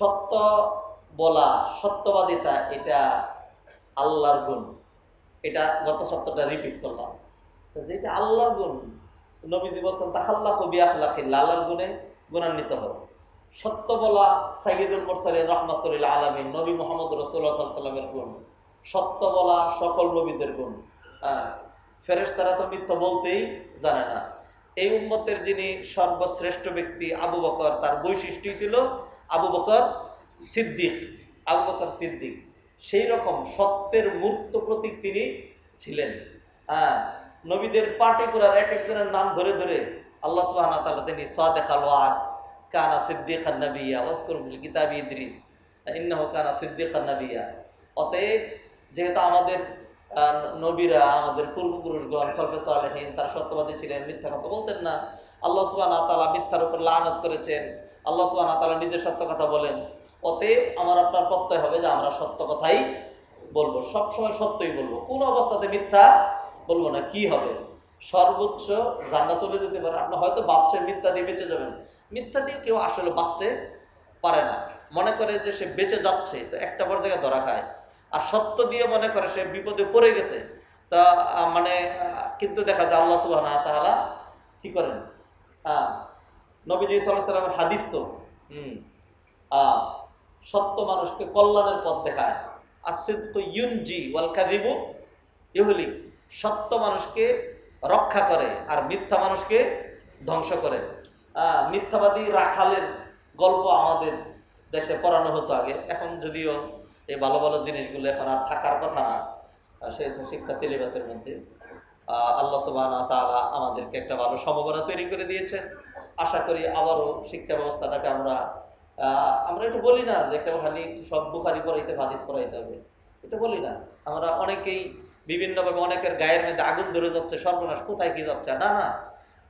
সত্য বলা, সত্যবাদিতা এটা আল্লাহর গুণ। এটা গত সপ্তাহটা রিপিট করলাম, যেটা আল্লাহর গুণ। নবীজি বলছেন তাখাল্লাকু বিআখলাকিল্লাহ, আল্লাহর গুণে গুণান্বিত হও। সত্য বলা সাইয়্যিদুল মুরসালিন রাহমাতুল লিল আলামিন নবী মুহাম্মদ রাসূলুল্লাহ সাল্লাল্লাহু আলাইহি ওয়াসাল্লামের গুণ। সত্য বলা সকল নবীদের গুণ। ফেরেশতারা তো মিথ্যা বলতেই জানে না। এই উম্মতের যিনি সর্বশ্রেষ্ঠ ব্যক্তি আবু বকর, তার বৈশিষ্ট্য ছিল আবু বকর সিদ্দিক। আবু বকর সিদ্দিক সেই রকম সত্যের মূর্ত প্রতীক তিনি ছিলেন। নবীদের পার্টি করার এক একজনের নাম ধরে ধরে আল্লাহ সুবহানাহু ওয়া তাআলা তিনি সাদিকাল ওয়াদ, কানা সিদ্দিকান নাবিয়্যা, ওয়াজকুর ফিল কিতাবি ইদ্রিস ইন্নাহু কানা সিদ্দিকান নাবিয়্যা। অতএব যেহেতু আমাদের নবীরা, আমাদের পূর্বপুরুষগণ সলফে সালেহিন, তারা সত্যবাদী ছিলেন, মিথ্যা কথা বলতেন না। আল্লাহ সুবহানাহু ওয়া তাআলা মিথ্যার উপর লানত করেছেন, আল্লাহ সুবহানাহু ওয়া তাআলা নিজে সত্য কথা বলেন। অতএব আমার আপনার প্রত্যয় হবে যে আমরা সত্য কথাই বলবো, সবসময় সত্যই বলবো, কোনো অবস্থাতে মিথ্যা বলবো না। কি হবে? সর্বোচ্চ জান্নাত চলে যেতে পারে। আপনি হয়তো ভাবছেন মিথ্যা দিয়ে বেঁচে যাবেন, মিথ্যা দিয়ে কেউ আসলে বাঁচতে পারে না। মনে করে যে সে বেঁচে যাচ্ছে, তো একটা পর্যায়ে ধরা খায়। আর সত্য দিয়ে মনে করে সে বিপদে পড়ে গেছে, তা কিন্তু দেখা যায় আল্লাহ সুবহানাহু ওয়া তাআলা কি করেন। নবীজি সাল্লাল্লাহু আলাইহি ওয়াসাল্লামের হাদিস তো সত্য মানুষকে কল্যাণের পথ দেখায়। আসিদকু ইউনজি ওয়াল কাযিবু ইহলিক। সত্য মানুষকে রক্ষা করে আর মিথ্যা মানুষকে ধ্বংস করে। মিথ্যাবাদী রাখালের গল্প আমাদের দেশে পড়ানো হতো আগে, এখন যদিও এই ভালো ভালো জিনিসগুলো এখন আর থাকার কথা না সেই শিক্ষা সিলেবাসের মধ্যে। আল্লাহ সুবহানাহু ওয়া তাআলা আমাদেরকে একটা ভালো সম্ভাবনা তৈরি করে দিয়েছেন। আশা করি আবারও শিক্ষা ব্যবস্থাটাকে আমরা এটা বলি না যে কেউ খালি সব বুখারি পড়াইতে হাদিস পড়াইতে হবে, এটা বলি না। আমরা অনেকেই বিভিন্নভাবে অনেকের গায়ের মধ্যে আগুন ধরে যাচ্ছে, সর্বনাশ, কোথায় কি যাচ্ছে, না না,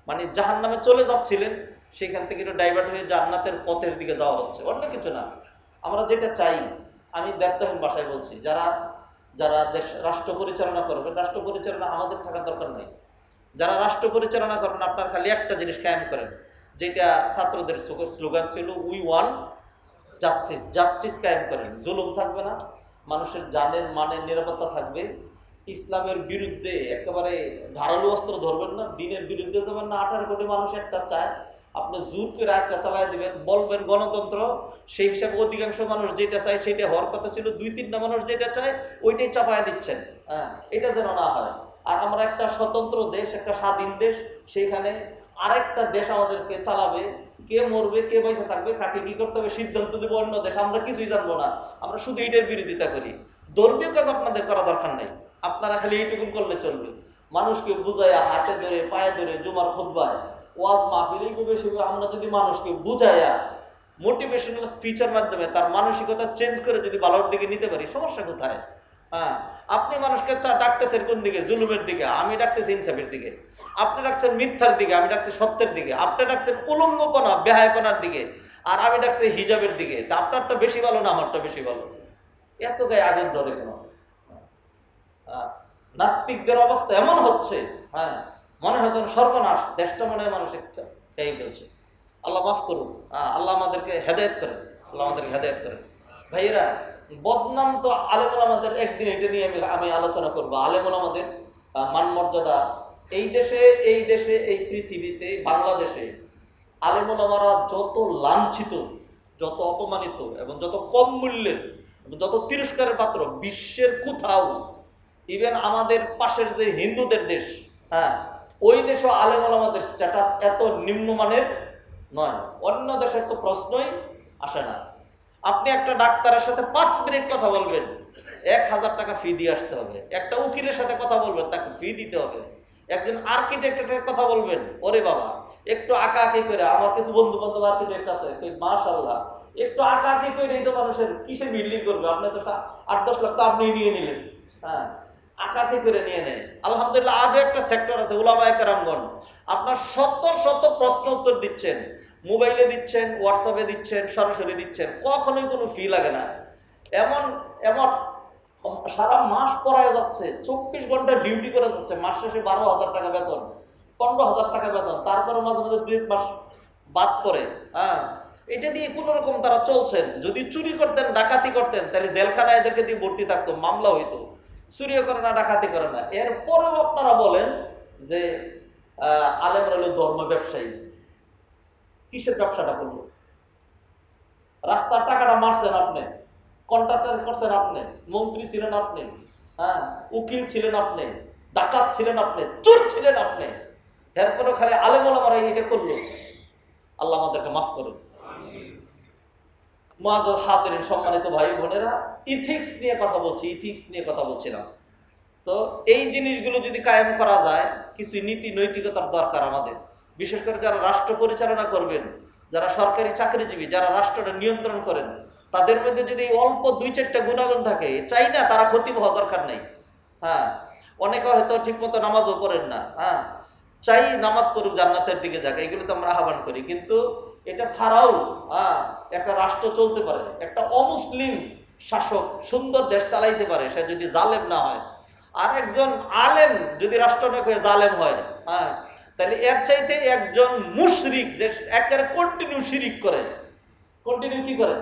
মানে জাহান্নামে চলে যাচ্ছিলেন, সেখান থেকে একটু ডাইভার্ট হয়ে জান্নাতের পথের দিকে যাওয়া হচ্ছে, অন্য কিছু না। আমরা যেটা চাই, আমি দায়িত্বহীন ভাষায় বলছি, যারা যারা দেশ রাষ্ট্র পরিচালনা করবেন, রাষ্ট্র পরিচালনা আমাদের থাকার দরকার নাই। যারা রাষ্ট্র পরিচালনা করবেন, আপনার খালি একটা জিনিস কায়েম করেন, যেটা ছাত্রদের স্লোগান ছিল, উই ওয়ান্ট জাস্টিস। জাস্টিস কায়েম করেন, জুলুম থাকবে না, মানুষের জানের মানের নিরাপত্তা থাকবে। ইসলামের বিরুদ্ধে একেবারে ধারালো অস্ত্র ধরবেন না, দিনের বিরুদ্ধে যাবেন না। 18 কোটি মানুষ একটা চায়, আপনি জোর করে একটা চালাই দিবেন, বলবেন গণতন্ত্র, সেই হিসাবে অধিকাংশ মানুষ যেটা চায় সেটা হওয়ার কথা ছিল, 2-3টা মানুষ যেটা চায় ওইটাই চাপায় দিচ্ছেন। এটা যেন না হয়। আর আমরা একটা স্বতন্ত্র দেশ, একটা স্বাধীন দেশ, সেইখানে আরেকটা দেশ আমাদেরকে চালাবে, কে মরবে কে বেঁচে থাকবে কাকে কি করতে হবে সিদ্ধান্ত দেবো অন্য দেশ, আমরা কিছুই জানবো না। আমরা শুধু এটার বিরোধিতা করি। ধর্মীয় কাজ আপনাদের করা দরকার নাই, আপনারা খালি এইটুকুন করলে চলবে। মানুষকে বুঝাইয়া, হাতে ধরে পায়ে ধরে, জুমার খুতবায়, ওয়াজ মাহফিল, এইভাবে সেভাবে আমরা যদি মানুষকে বুঝাইয়া মোটিভেশনাল স্পিচের মাধ্যমে তার মানসিকতা চেঞ্জ করে যদি ভালোর দিকে নিতে পারি, সমস্যা কোথায়? আপনি মানুষকে ডাকতেছেন কোন দিকে? জুলুমের দিকে, আমি ডাকতেছি ইনসাফের দিকে। আপনি ডাকছেন মিথ্যার দিকে, আমি ডাকছি সত্যের দিকে। আপনি ডাকছেন উলঙ্গপনা, বেহায়াপনার দিকে, আর আমি ডাকছি হিজাবের দিকে। তা আপনারটা বেশি ভালো না আমারটা বেশি ভালো? এত গায়ে আগুন ধরে কেন? নাস্তিকদের অবস্থা এমন হচ্ছে, মনে হয় যেন সর্বনাশ, দেশটা মনে হয় মানুষ খেয়ে ফেলছে। আল্লাহ মাফ করুন, আল্লাহ আমাদেরকে হেদায়েত করেন, আল্লাহ আমাদেরকে হেদায়েত করেন। ভাইয়েরা, বদনাম তো আলেমুল আমাদের, একদিন এটা নিয়ে আমি আলোচনা করবো। আলেমুল আমাদের মান মর্যাদা এই দেশে এই পৃথিবীতে, বাংলাদেশে আলেমুল আমারা যত লাঞ্ছিত, যত অপমানিত এবং যত কম মূল্যের এবং যত তিরস্কারের পাত্র বিশ্বের কোথাও, ইভেন আমাদের পাশের যে হিন্দুদের দেশ, ওই দেশও আলেমুল আমাদের স্ট্যাটাস এত নিম্নমানের নয়। অন্য দেশের তো প্রশ্নই আসে না। আপনি একটা ডাক্তারের সাথে 5 মিনিট কথা বলবেন, 1000 টাকা ফি দিয়ে আসতে হবে। একটা উকিলের সাথে কথা বলবেন, তাকে ফি দিতে হবে। একজন আর্কিটেক্টের কথা বলবেন, ওরে বাবা, একটু আঁকাআঁকি করে, আমার কিছু বন্ধু বান্ধব আর্কিটেক্ট আছে, মাশাআল্লাহ, একটু আঁকাআঁকি করে এই তো মানুষের কিসের বিল্ডিং করবে? আপনি তো 8-10 লাখ তো আপনি নিয়ে নিলেন, আঁকাআঁকি করে নিয়ে নেয়। আলহামদুলিল্লাহ, আজও একটা সেক্টর আছে উলামায়ে কেরামগণ, আপনার শত প্রশ্ন উত্তর দিচ্ছেন, মোবাইলে দিচ্ছেন, হোয়াটসঅ্যাপে দিচ্ছেন, সরাসরি দিচ্ছেন, কখনোই কোনো ফি লাগে না। এমন সারা মাস পড়ায় যাচ্ছে, 24 ঘন্টা ডিউটি করে যাচ্ছে, মাস শেষে 12,000 টাকা বেতন, 15,000 টাকা বেতন, তারপরে মাঝে মাঝে 2 মাস বাদ পড়ে। এটা দিয়ে কোন রকম তারা চলছেন। যদি চুরি করতেন, ডাকাতি করতেন, তাহলে জেলখানায় এদেরকে দিয়ে ভর্তি থাকতো, মামলা হইতো। চুরিও করে না, ডাকাতি করে না। এরপরেও আপনারা বলেন যে আলেমরা হলো ধর্ম ব্যবসায়ী। কিসের ব্যবসাটা করলো? রাস্তার টাকাটা মারছেন আপনি, কন্ট্রাক্টর করছেন আপনি, মন্ত্রী ছিলেন আপনি, হ্যাঁ, উকিল ছিলেন আপনি, ডাকাত ছিলেন আপনি, চোর ছিলেন আপনি। এরপরেও খালি আলেম ওলামারা এটা করলো। আল্লাহ আমাদেরকে মাফ করুন। মুআজ্জাজ হাজিরিন, সম্মানিত ভাই বোনেরা, ইথিক্স নিয়ে কথা বলছি, ইথিক্স নিয়ে কথা বলছিলাম। তো এই জিনিসগুলো যদি কায়েম করা যায়, কিছু নীতি নৈতিকতার দরকার আমাদের। বিশেষ করে যারা রাষ্ট্র পরিচালনা করবেন, যারা সরকারি চাকরিজীবী, যারা রাষ্ট্রটা নিয়ন্ত্রণ করেন, তাদের মধ্যে যদি অল্প 2-4টা গুণাগুণ থাকে, চাই না তারা খতিব হওয়া দরকার নেই। হ্যাঁ, অনেকে হয়তো ঠিক মতো নামাজও পড়েন না, হ্যাঁ, চাই নামাজ পড়ুক, জান্নাতের দিকে যাক, এগুলো তো আমরা আহ্বান করি। কিন্তু এটা ছাড়াও একটা রাষ্ট্র চলতে পারে, একটা অমুসলিম শাসক সুন্দর দেশ চালাইতে পারে, সে যদি জালেম না হয়। আর একজন আলেম যদি রাষ্ট্রনায়ক হয়ে জালেম হয়, হ্যাঁ, তাহলে এর চাইতে একজন মুশরিক যে একেবারে কন্টিনিউ শিরিক করে, কন্টিনিউ কি করে?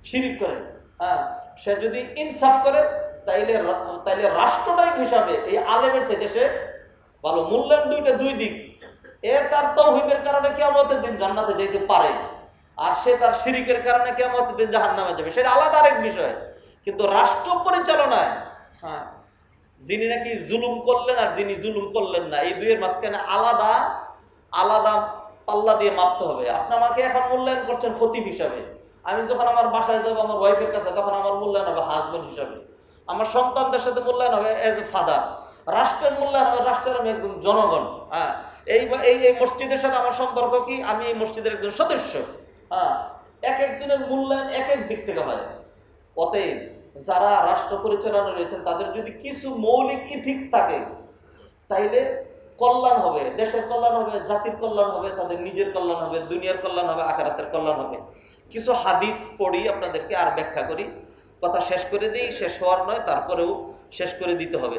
শিরিক করে, হ্যাঁ, সে যদি ইনসাফ করে, তাইলে রাষ্ট্রনায়ক হিসাবে এই আলেমের চাইতে সে ভালো। মূল্যায়ন দুই দিক। তার তাওহীদের কারণে কিয়ামতের দিন জান্নাতে যেতে পারে, আর সে তার শিরিকের কারণে কিয়ামতের দিন জাহান্নামে যাবে, সেটা আলাদা আরেক বিষয়। কিন্তু রাষ্ট্র পরিচালনায়, হ্যাঁ, যিনি নাকি জুলুম করলেন আর যিনি জুলুম করলেন না, এই দুইয়ের মাঝখানে আলাদা আলাদা পাল্লা দিয়ে মাপতে হবে। আপনি আমাকে এখন মূল্যায়ন করছেন খতিব হিসাবে, আমি যখন আমার বাসায় যাবো আমার ওয়াইফের কাছে, তখন আমার মূল্যায়ন হবে হাজবেন্ড হিসাবে, আমার সন্তানদের সাথে মূল্যায়ন হবে এজ এ ফাদার, রাষ্ট্রের মূল্যায়ন হবে রাষ্ট্রের আমি একজন জনগণ। হ্যাঁ, এই মসজিদের সাথে আমার সম্পর্ক কি? আমি এই মসজিদের একজন সদস্য। হ্যাঁ, এক একজনের মূল্যায়ন এক এক দিক থেকে হয়। অতএব যারা রাষ্ট্র পরিচালনা রয়েছেন, তাদের যদি কিছু মৌলিক ইথিক্স থাকে, তাইলে কল্যাণ হবে, দেশের কল্যাণ হবে, জাতির কল্যাণ হবে, তাদের নিজের কল্যাণ হবে, দুনিয়ার কল্যাণ হবে, আখিরাতের কল্যাণ হবে। কিছু হাদিস পড়ি, আপনাদেরকে আর ব্যাখ্যা করি, কথা শেষ করে দিই, শেষ হওয়ার নয়, তারপরেও শেষ করে দিতে হবে।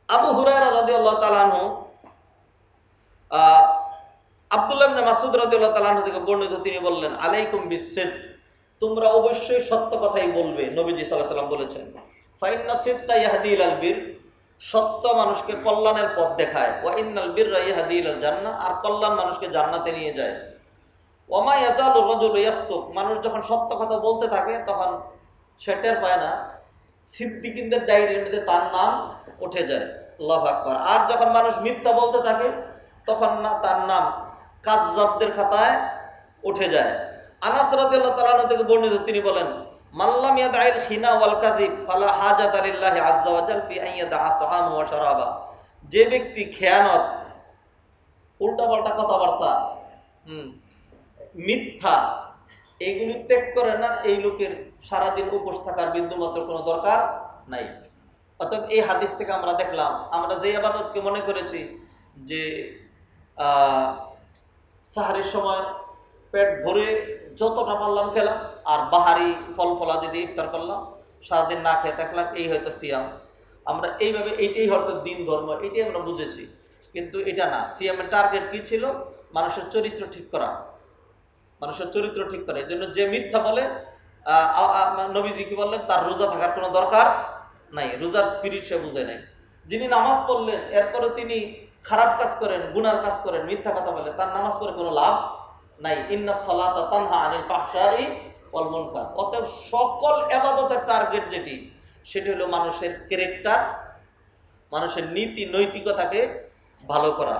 আবু হুরায়রা রাদিয়াল্লাহু তাআলা আনহু, আব্দুল্লাহ ইবনে মাসউদ রাদিয়াল্লাহু তাআলা আনহু থেকে বর্ণিত, তিনি বললেন, আলাইকুম বিসসিদক, তোমরা অবশ্যই সত্য কথাই বলবে। নবীজি সাল্লাল্লাহু আলাইহি ওয়াসাল্লাম বলেছেন, ফাইন্না সিদকা ইয়াহদি ইলাল বির, সত্য মানুষকে কল্যাণের পথ দেখায়, ওয়া ইন্নাল বিররা ইয়াহদি ইলাল জান্নাহ, আর কল্যাণ মানুষকে জান্নাতে নিয়ে যায়। ওয়া মা ইয়াজালু রাজুলু ইয়াসদুক, মানুষ যখন সত্য কথা বলতে থাকে, তখন সে টের পায় না, সিদ্দিকিনদের ডায়েরির মধ্যে তার নাম উঠে যায়। আল্লাহু আকবার। আর যখন মানুষ মিথ্যা বলতে থাকে, তখন না তার নাম কাযযাবদের খাতায় উঠে যায়। আনাস রাদিয়াল্লাহু তাআলা আনহু থেকে বর্ণিত, তিনি বলেন, মাল্লাম ইয়াদাইল খিনা ওয়াল কাযিব ফালা হাজাতা লিল্লাহি আযজা ওয়া জাল ফি আন ইয়াদা তাআমা ওয়া শারাবা, যে ব্যক্তি খেয়ানত, উল্টাপাল্টা কথাবার্তা, মিথ্যা, এইগুলি ত্যাগ করে না, এই লোকের সারাদিন উপোস থাকার বিন্দুমাত্র কোনো দরকার নাই। অতএব এই হাদিস থেকে আমরা দেখলাম, আমরা যে ইবাদতকে মনে করেছি যে সাহারির সময় পেট ভরে যতটা পারলাম খেলাম, আর বাহারি ফল ফলাদি দিয়ে ইফতার করলাম, সারাদিন না খেয়ে থাকলাম, এই হয়তো সিয়াম। আমরা এইভাবে এইটাই হয়তো দিন ধর্ম, এটাই আমরা বুঝেছি। কিন্তু এটা না। সিয়ামের টার্গেট কি ছিল? মানুষের চরিত্র ঠিক করা, মানুষের চরিত্র ঠিক করে। এই জন্য যে মিথ্যা বলে, নবীজি কি বললেন, তার রোজা থাকার কোনো দরকার নাই, রোজার স্পিরিট সে বুঝে নাই। যিনি নামাজ পড়লেন, এরপরে তিনি খারাপ কাজ করেন, গুনার কাজ করেন, মিথ্যা কথা বলে, তার নামাজ পড়ে কোনো লাভ নাই। ইন্নাস সালাতা তানহা আনিল ফাহশাই ওয়াল মুনকার। অতএব সকল ইবাদতের টার্গেট যেটি, সেটি হলো মানুষের ক্যারেক্টার, মানুষের নীতি নৈতিকতাকে ভালো করা।